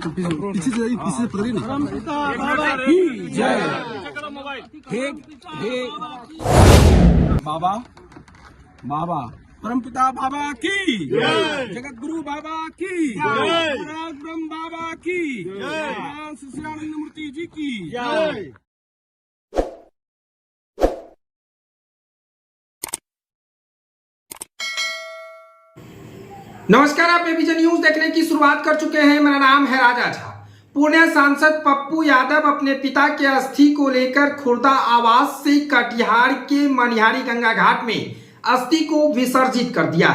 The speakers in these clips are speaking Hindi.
पीछे से पकड़ी नहीं। बाबा बाबा परमपिता बाबा की जगत गुरु बाबा की ब्रह्म बाबा की शिष्यानंद मूर्ति जी की। नमस्कार, आप एबीपी न्यूज देखने की शुरुआत कर चुके हैं। मेरा नाम है राजा झा। पूर्णिया सांसद पप्पू यादव अपने पिता के अस्थि को लेकर खुर्दा आवास से कटिहार के मनिहारी गंगा घाट में अस्थि को विसर्जित कर दिया।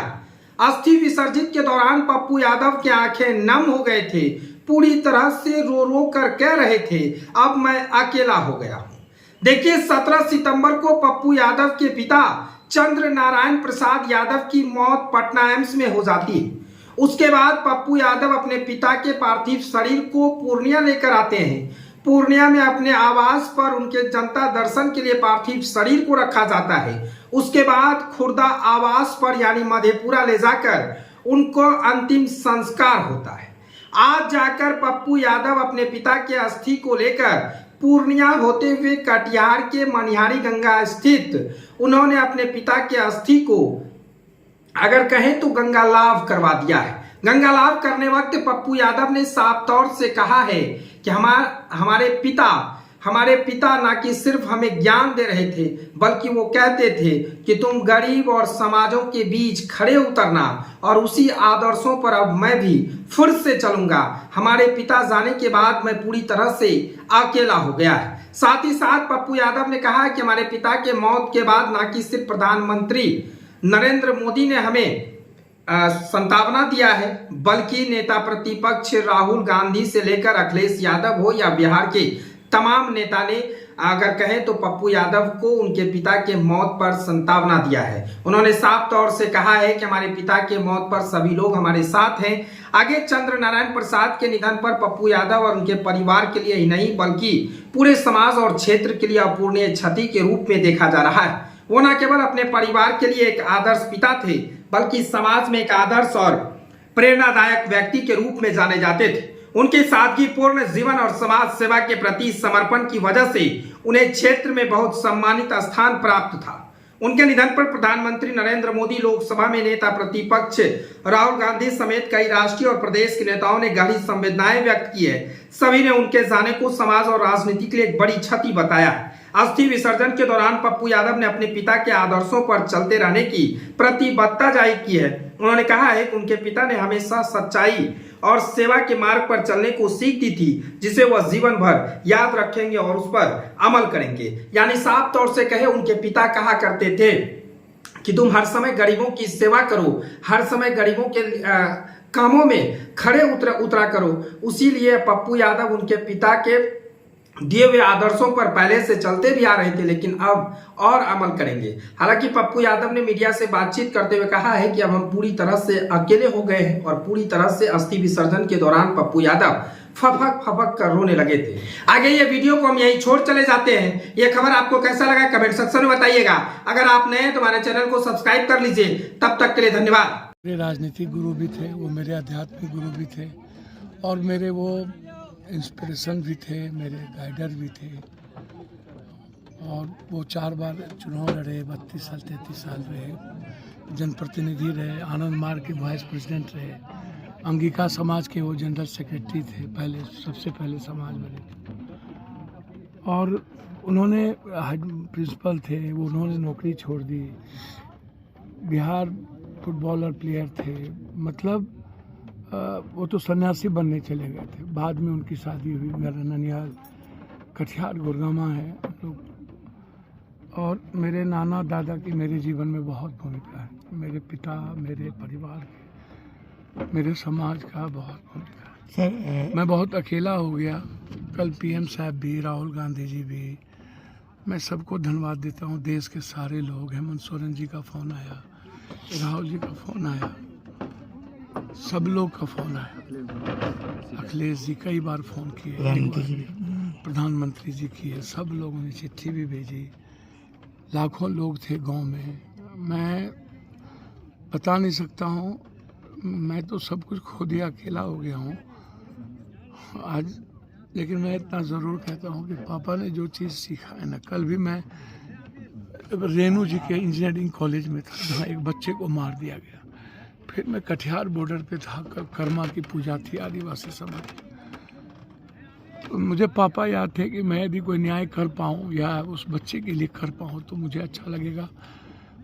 अस्थि विसर्जित के दौरान पप्पू यादव की आंखें नम हो गए थे। पूरी तरह से रो रो कर कह रहे थे, अब मैं अकेला हो गया हूँ। देखिए, 17 सितंबर को पप्पू यादव के पिता चंद्र नारायण प्रसाद यादव की मौत पटना एम्स में हो जाती है। उसके बाद पप्पू यादव अपने पिता के पार्थिव शरीर को पूर्णिया लेकर आते हैं। पूर्णिया में अपने आवास पर उनके जनता दर्शन के लिए पार्थिव शरीर को रखा जाता है। उसके बाद खुर्दा आवास पर यानी मधेपुरा ले जाकर उनको अंतिम संस्कार होता है। आज जाकर पप्पू यादव अपने पिता के अस्थि को लेकर पूर्णिया होते हुए कटिहार के मनिहारी गंगा स्थित उन्होंने अपने पिता के अस्थि को अगर कहें तो गंगा लाभ करवा दिया है। गंगा लाभ करने वक्त पप्पू यादव ने साफ तौर से कहा है कि हमारे पिता ना कि सिर्फ हमें ज्ञान दे रहे थे, बल्कि वो कहते थे कि तुम गरीब और समाजों के बीच खड़े उतरना, और उसी आदर्शों पर अब मैं भी फिर से चलूंगा। हमारे पिता जाने के बाद मैं पूरी तरह से अकेला हो गया है। साथ ही साथ पप्पू यादव ने कहा कि हमारे पिता के मौत के बाद ना कि सिर्फ प्रधानमंत्री नरेंद्र मोदी ने हमें संतावना दिया है, बल्कि नेता प्रतिपक्ष राहुल गांधी से लेकर अखिलेश यादव हो या बिहार के तमाम नेता ने अगर कहें तो पप्पू यादव को उनके पिता के मौत पर संतावना दिया है। उन्होंने साफ तौर से कहा है कि हमारे पिता के मौत पर सभी लोग हमारे साथ हैं। आगे चंद्र नारायण प्रसाद के निधन पर पप्पू यादव और उनके परिवार के लिए ही नहीं, बल्कि पूरे समाज और क्षेत्र के लिए अपूरणीय क्षति के रूप में देखा जा रहा है। वो न केवल अपने परिवार के लिए एक आदर्श पिता थे, बल्कि समाज में एक आदर्श और प्रेरणादायक व्यक्ति के रूप में जाने जाते थे। उनके सादगीपूर्ण जीवन और समाज सेवा के प्रति समर्पण की वजह से उन्हें क्षेत्र में बहुत सम्मानित स्थान प्राप्त था। उनके निधन पर प्रधानमंत्री नरेंद्र मोदी, लोकसभा में नेता प्रतिपक्ष राहुल गांधी समेत कई राष्ट्रीय और प्रदेश के नेताओं ने गहरी संवेदनाएं व्यक्त की है। सभी ने उनके जाने को समाज और राजनीति के लिए एक बड़ी क्षति बताया। अस्थि विसर्जन के दौरान पप्पू यादव ने अपने पिता के आदर्शों पर चलते रहने की प्रतिबद्धता जाहिर की है। उन्होंने कहा है कि उनके पिता ने हमेशा सच्चाई और सेवा के मार्ग पर चलने को सीख दी थी, जिसे वह जीवन भर याद रखेंगे और उस पर अमल करेंगे। यानी साफ तौर से कहे, उनके पिता कहा करते थे कि तुम हर समय गरीबों की सेवा करो, हर समय गरीबों के कामों में खड़े उतरा करो। उसी लिए पप्पू यादव उनके पिता के दिए हुए आदर्शों पर पहले से चलते भी आ रहे थे, लेकिन अब और अमल करेंगे। हालांकि पप्पू यादव ने मीडिया से बातचीत करते हुए कहा है कि अब हम पूरी तरह से अकेले हो गए हैं, और पूरी तरह से अस्थि विसर्जन के दौरान पप्पू यादव फपक कर रोने लगे थे। आगे ये वीडियो को हम यही छोड़ चले जाते हैं। ये खबर आपको कैसा लगा कमेंट सेक्शन में बताइएगा। अगर आप नए हैं तो हमारे चैनल को सब्सक्राइब कर लीजिए। तब तक के लिए धन्यवाद। मेरे राजनीतिक गुरु भी थे, वो मेरे आध्यात्मिक गुरु भी थे, और मेरे वो इंस्पिरेशन भी थे, मेरे गाइडर भी थे। और वो 4 बार चुनाव लड़े, 32 साल 33 साल रहे, जनप्रतिनिधि रहे, आनंद मार्ग के वाइस प्रेसिडेंट रहे, अंगिका समाज के वो जनरल सेक्रेटरी थे, पहले सबसे पहले समाज में। और उन्होंने हेड प्रिंसिपल थे, वो उन्होंने नौकरी छोड़ दी। बिहार फुटबॉलर प्लेयर थे, मतलब वो तो सन्यासी बनने चले गए थे। बाद में उनकी शादी हुई। मेरा ननिहाल कटिहार गुरगामा है लोग। और मेरे नाना दादा की मेरे जीवन में बहुत भूमिका है। मेरे पिता, मेरे परिवार के, मेरे समाज का बहुत भूमिका है। मैं बहुत अकेला हो गया। कल पीएम साहब भी, राहुल गांधी जी भी, मैं सबको धन्यवाद देता हूँ। देश के सारे लोग, हेमंत सोरेन जी का फ़ोन आया, राहुल जी का फ़ोन आया, सब लोग का फ़ोन आया, अखिलेश जी कई बार फ़ोन किए, प्रधानमंत्री जी किए, सब लोगों ने चिट्ठी भी भेजी। लाखों लोग थे गांव में। मैं बता नहीं सकता हूँ, मैं तो सब कुछ खो दिया, अकेला हो गया हूँ। आज लेकिन मैं इतना ज़रूर कहता हूँ कि पापा ने जो चीज़ सीखा है ना, कल भी मैं रेणु जी के इंजीनियरिंग कॉलेज में था जहाँ एक बच्चे को मार दिया गया, फिर मैं कटिहार बॉर्डर पे था, कर्मा की पूजा थी आदिवासी समाज की। तो मुझे पापा याद थे कि मैं यदि कोई न्याय कर पाऊँ या उस बच्चे के लिए कर पाऊँ तो मुझे अच्छा लगेगा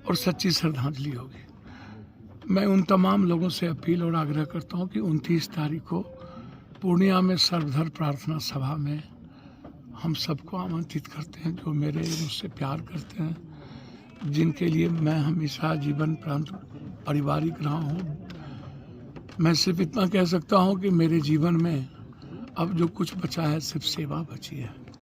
और सच्ची श्रद्धांजलि होगी। मैं उन तमाम लोगों से अपील और आग्रह करता हूँ कि 29 तारीख को पूर्णिया में सर्वधर्म प्रार्थना सभा में हम सबको आमंत्रित करते हैं, जो मुझसे प्यार करते हैं, जिनके लिए मैं हमेशा जीवन पर्यंत पारिवारिक रहा हूँ। मैं सिर्फ इतना कह सकता हूँ कि मेरे जीवन में अब जो कुछ बचा है सिर्फ सेवा बची है।